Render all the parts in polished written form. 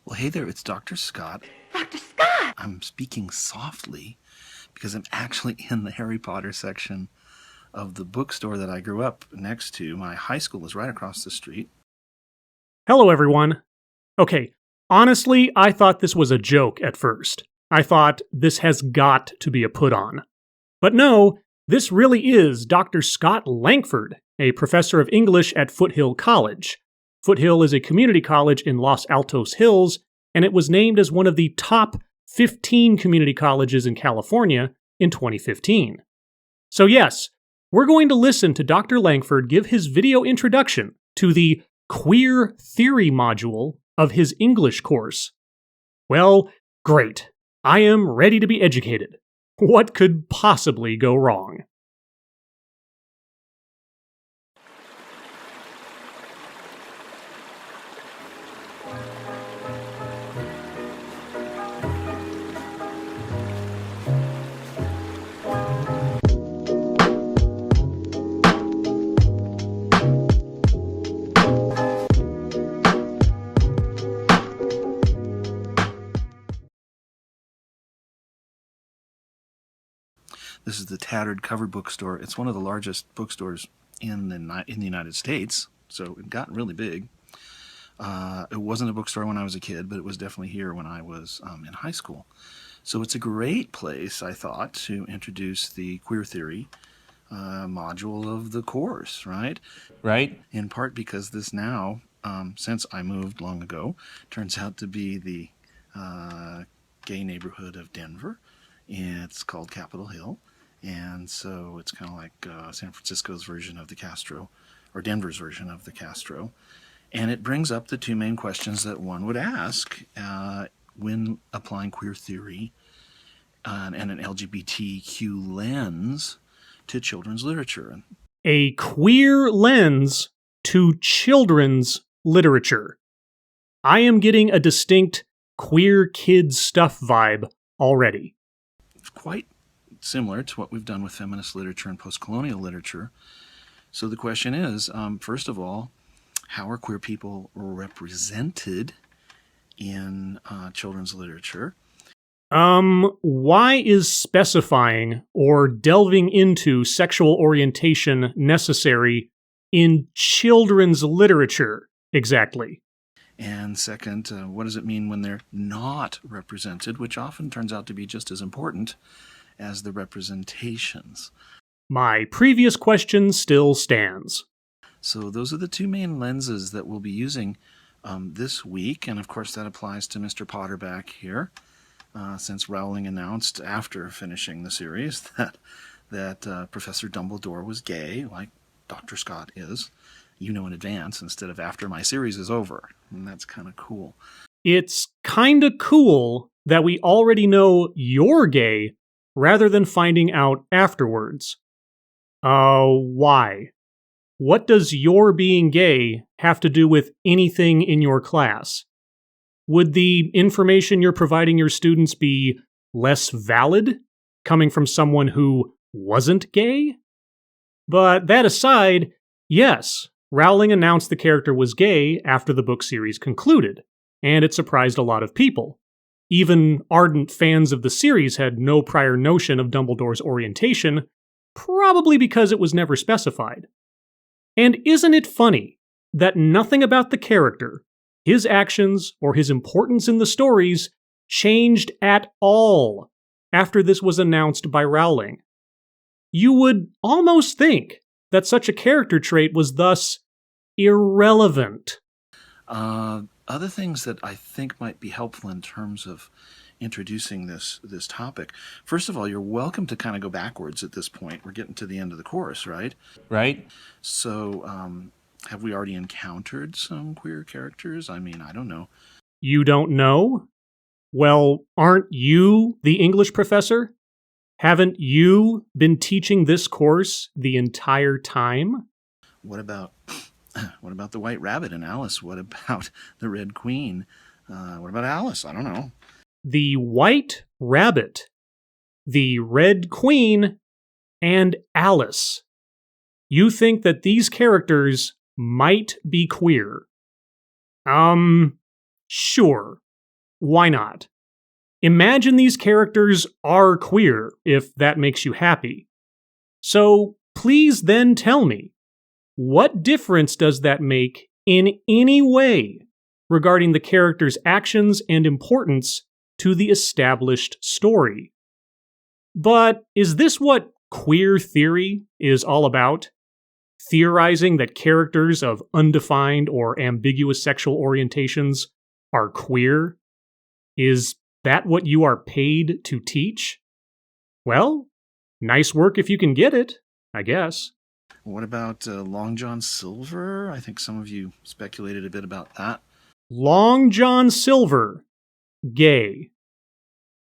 Well, hey there, it's Dr. Scott. Dr. Scott! I'm speaking softly because I'm actually in the Harry Potter section of the bookstore that I grew up next to. My high school is right across the street. Hello, everyone. Okay, honestly, I thought this was a joke at first. I thought this has got to be a put-on. But no, this really is Dr. Scott Langford, a professor of English at Foothill College. Foothill is a community college in Los Altos Hills, and it was named as one of the top 15 community colleges in California in 2015. So yes, we're going to listen to Dr. Langford give his video introduction to the Queer Theory module of his English course. Well, great. I am ready to be educated. What could possibly go wrong? This is the Tattered Cover Bookstore. It's one of the largest bookstores in the United States, so it got really big. It wasn't a bookstore when I was a kid, but it was definitely here when I was in high school. So it's a great place, I thought, to introduce the queer theory module of the course, right? Right? In part because this now, since I moved long ago, turns out to be the gay neighborhood of Denver. It's called Capitol Hill, and so it's kind of like San Francisco's version of the Castro, or Denver's version of the Castro. And it brings up the two main questions that one would ask when applying queer theory and an LGBTQ lens to children's literature. A queer lens to children's literature. I am getting a distinct queer kids stuff vibe already. Quite similar to what we've done with feminist literature and post-colonial literature. So the question is, first of all, how are queer people represented in children's literature? Why is specifying or delving into sexual orientation necessary in children's literature exactly? And second, what does it mean when they're not represented, which often turns out to be just as important as the representations? My previous question still stands. So those are the two main lenses that we'll be using this week, and of course that applies to Mr. Potter back here, since Rowling announced after finishing the series that Professor Dumbledore was gay, like Dr. Scott is. You know in advance instead of after my series is over. And that's kind of cool. It's kind of cool that we already know you're gay rather than finding out afterwards. Why? What does your being gay have to do with anything in your class? Would the information you're providing your students be less valid, coming from someone who wasn't gay? But that aside, yes, Rowling announced the character was gay after the book series concluded, and it surprised a lot of people. Even ardent fans of the series had no prior notion of Dumbledore's orientation, probably because it was never specified. And isn't it funny that nothing about the character, his actions, or his importance in the stories changed at all after this was announced by Rowling? You would almost think that such a character trait was thus irrelevant. Other things that I think might be helpful in terms of introducing this topic. First of all, you're welcome to kind of go backwards at this point. We're getting to the end of the course, right? Right? So, have we already encountered some queer characters? I mean, I don't know. You don't know? Well, aren't you the English professor? Haven't you been teaching this course the entire time? What about the White Rabbit and Alice? What about the Red Queen? What about Alice? I don't know. The White Rabbit, the Red Queen, and Alice. You think that these characters might be queer? Sure. why not? Imagine these characters are queer, if that makes you happy. So please then tell me, what difference does that make in any way regarding the character's actions and importance to the established story? But is this what queer theory is all about? Theorizing that characters of undefined or ambiguous sexual orientations are queer? Is that what you are paid to teach? Well, nice work if you can get it, I guess. What about Long John Silver? I think some of you speculated a bit about that. Long John Silver, gay.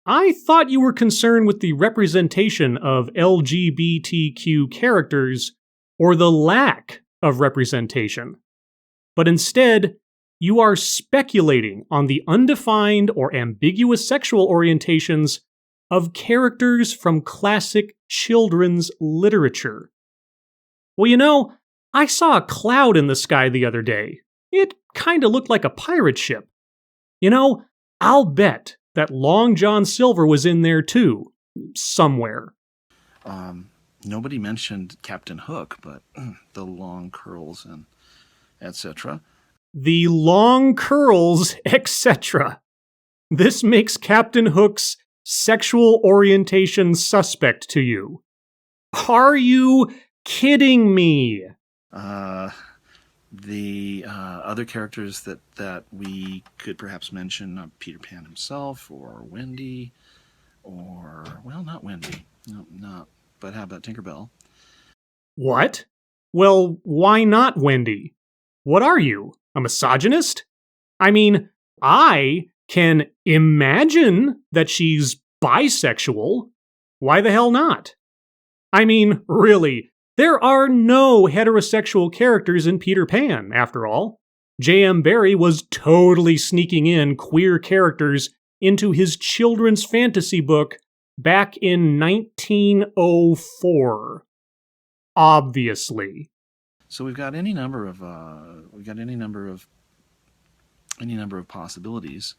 I thought you were concerned with the representation of LGBTQ characters or the lack of representation. But instead, you are speculating on the undefined or ambiguous sexual orientations of characters from classic children's literature. Well, you know, I saw a cloud in the sky the other day. It kinda looked like a pirate ship. You know, I'll bet that Long John Silver was in there too, somewhere. Nobody mentioned Captain Hook, but the long curls and etc. The long curls, etc. This makes Captain Hook's sexual orientation suspect to you. Are you kidding me? The other characters that we could perhaps mention, Peter Pan himself, or Wendy, or, well, not Wendy. No, not. But how about Tinkerbell? What? Well, why not Wendy? What are you, a misogynist? I mean, I can imagine that she's bisexual. Why the hell not? I mean, really, there are no heterosexual characters in Peter Pan, after all. J.M. Barrie was totally sneaking in queer characters into his children's fantasy book back in 1904. Obviously. So we've got any number of possibilities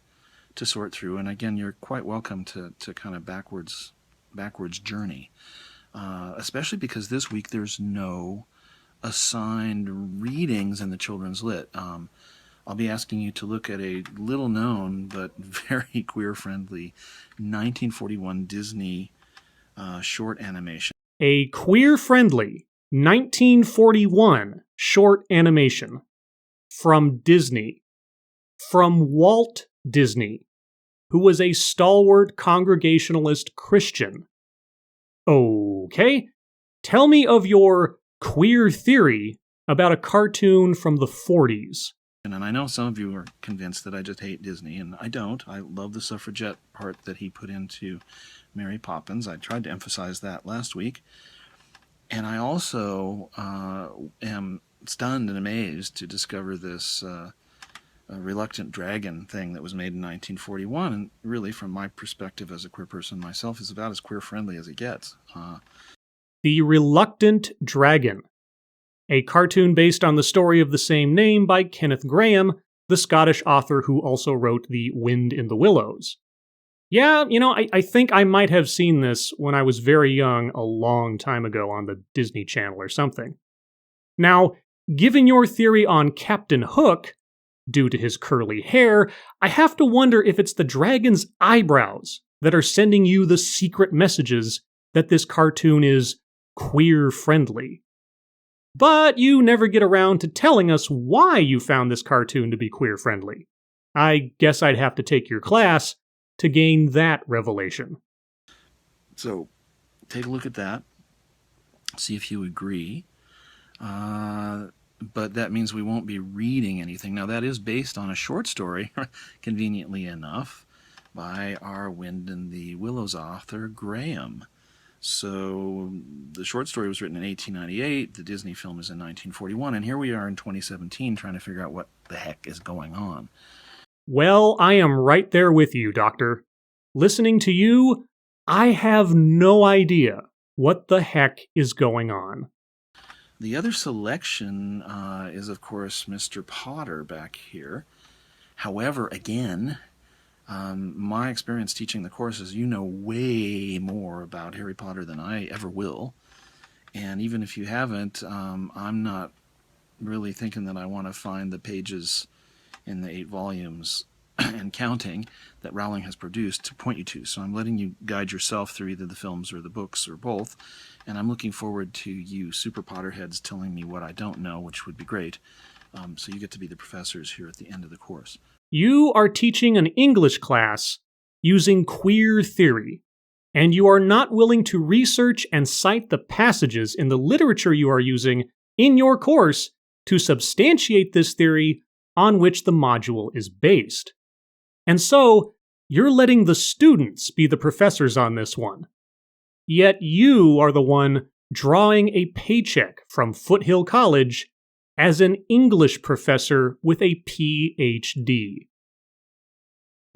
to sort through, and again, you're quite welcome to kind of backwards journey, especially because this week there's no assigned readings in the children's lit. I'll be asking you to look at a little known but very queer friendly 1941 Disney short animation. A queer friendly 1941 short animation from Disney, from Walt Disney, who was a stalwart Congregationalist Christian. Okay, tell me of your queer theory about a cartoon from the 40s. And I know some of you are convinced that I just hate Disney, and I don't. I love the suffragette part that he put into Mary Poppins. I tried to emphasize that last week. And I also am stunned and amazed to discover this reluctant dragon thing that was made in 1941, and really, from my perspective as a queer person myself, is about as queer-friendly as it gets. The Reluctant Dragon, a cartoon based on the story of the same name by Kenneth Grahame, the Scottish author who also wrote The Wind in the Willows. Yeah, you know, I think I might have seen this when I was very young a long time ago on the Disney Channel or something. Now, given your theory on Captain Hook, due to his curly hair, I have to wonder if it's the dragon's eyebrows that are sending you the secret messages that this cartoon is queer-friendly. But you never get around to telling us why you found this cartoon to be queer-friendly. I guess I'd have to take your class to gain that revelation. So, take a look at that. See if you agree. But that means we won't be reading anything. Now, that is based on a short story, conveniently enough, by our Wind in the Willows author, Grahame. So, the short story was written in 1898, the Disney film is in 1941, and here we are in 2017 trying to figure out what the heck is going on. Well, I am right there with you, Doctor. Listening to you, I have no idea what the heck is going on. The other selection is, of course, Mr. Potter back here. However, again, My experience teaching the course is you know way more about Harry Potter than I ever will. And even if you haven't, I'm not really thinking that I want to find the pages in the 8 volumes and counting that Rowling has produced to point you to. So I'm letting you guide yourself through either the films or the books or both. And I'm looking forward to you super Potterheads telling me what I don't know, which would be great. So you get to be the professors here at the end of the course. You are teaching an English class using queer theory, and you are not willing to research and cite the passages in the literature you are using in your course to substantiate this theory on which the module is based. And so, you're letting the students be the professors on this one. Yet you are the one drawing a paycheck from Foothill College as an English professor with a PhD.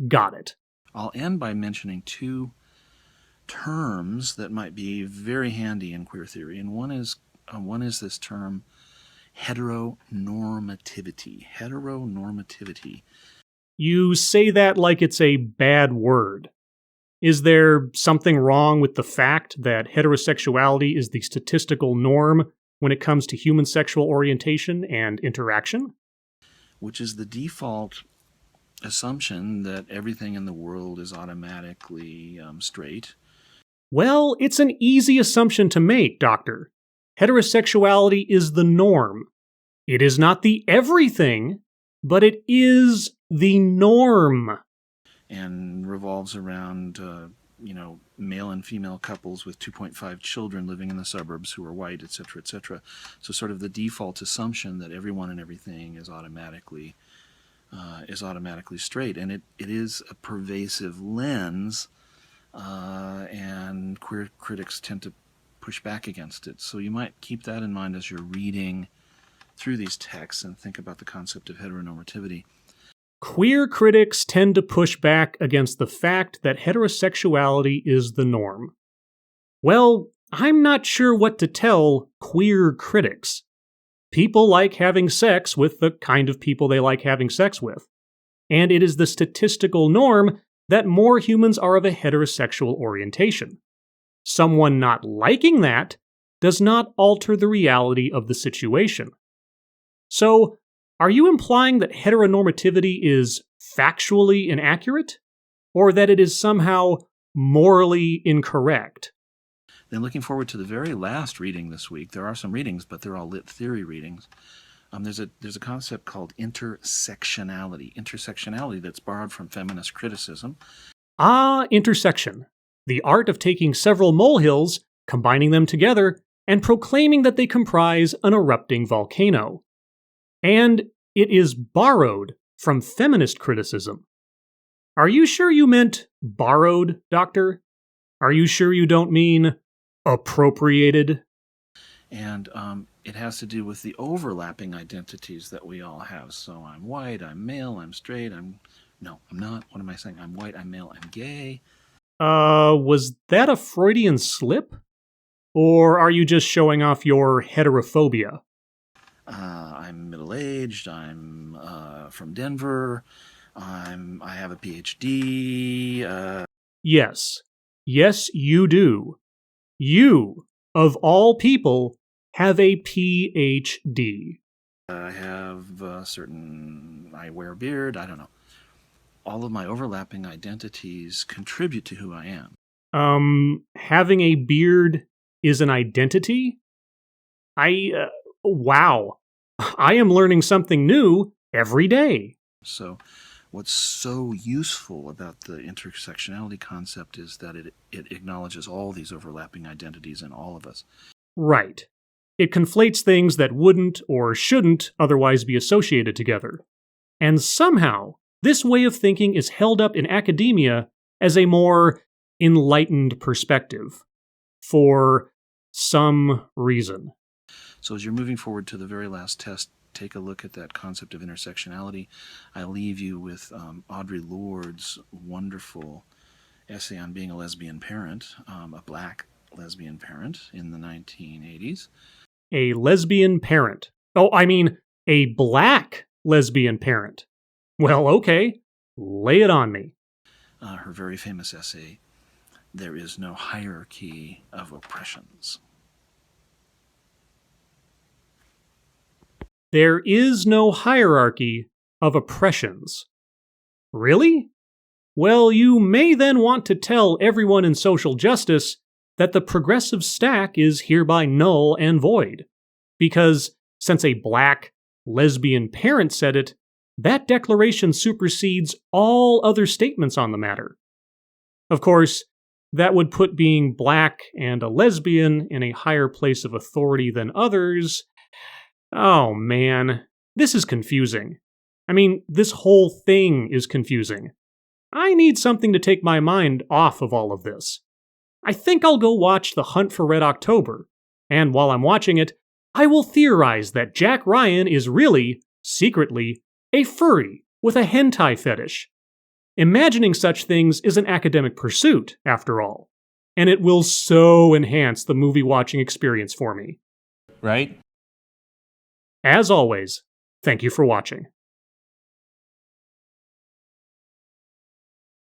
Got it. I'll end by mentioning 2 terms that might be very handy in queer theory, and one is this term heteronormativity. Heteronormativity. You say that like it's a bad word. Is there something wrong with the fact that heterosexuality is the statistical norm when it comes to human sexual orientation and interaction? Which is the default assumption that everything in the world is automatically straight. Well, it's an easy assumption to make, Doctor. Heterosexuality is the norm. It is not the everything, but it is the norm. And revolves around, male and female couples with 2.5 children living in the suburbs who are white, etc., etc. So sort of the default assumption that everyone and everything is automatically straight, and it is a pervasive lens, and queer critics tend to push back against it. So you might keep that in mind as you're reading through these texts and think about the concept of heteronormativity. Queer critics tend to push back against the fact that heterosexuality is the norm. Well, I'm not sure what to tell queer critics. People like having sex with the kind of people they like having sex with. And it is the statistical norm that more humans are of a heterosexual orientation. Someone not liking that does not alter the reality of the situation. So, are you implying that heteronormativity is factually inaccurate? Or that it is somehow morally incorrect? Then looking forward to the very last reading this week. There are some readings, but they're all lit theory readings. There's a concept called intersectionality. Intersectionality that's borrowed from feminist criticism. Ah, intersection. The art of taking several molehills, combining them together, and proclaiming that they comprise an erupting volcano. And it is borrowed from feminist criticism. Are you sure you meant borrowed, Doctor? Are you sure you don't mean appropriated? And it has to do with the overlapping identities that we all have. So I'm white, I'm male, I'm straight, No, I'm not. What am I saying? I'm white, I'm male, I'm gay. Was that a Freudian slip? Or are you just showing off your heterophobia? I'm middle-aged, I'm from Denver, I have a PhD. Yes. Yes, you do. You, of all people, have a PhD. I wear a beard, I don't know. All of my overlapping identities contribute to who I am. Having a beard is an identity? Wow. I am learning something new every day. So what's so useful about the intersectionality concept is that it acknowledges all these overlapping identities in all of us. Right. It conflates things that wouldn't or shouldn't otherwise be associated together. And somehow, this way of thinking is held up in academia as a more enlightened perspective. For some reason. So as you're moving forward to the very last test, take a look at that concept of intersectionality. I leave you with Audre Lorde's wonderful essay on being a lesbian parent, a black lesbian parent in the 1980s. A lesbian parent. Oh, I mean, a black lesbian parent. Well, okay. Lay it on me. her very famous essay, "There is no hierarchy of oppressions." There is no hierarchy of oppressions. Really? Well, you may then want to tell everyone in social justice that the progressive stack is hereby null and void. Because since a black, lesbian parent said it, that declaration supersedes all other statements on the matter. Of course, that would put being black and a lesbian in a higher place of authority than others. Oh man, this is confusing. I mean, this whole thing is confusing. I need something to take my mind off of all of this. I think I'll go watch The Hunt for Red October, and while I'm watching it, I will theorize that Jack Ryan is really, secretly, a furry with a hentai fetish. Imagining such things is an academic pursuit, after all, and it will so enhance the movie watching experience for me. Right? As always, thank you for watching.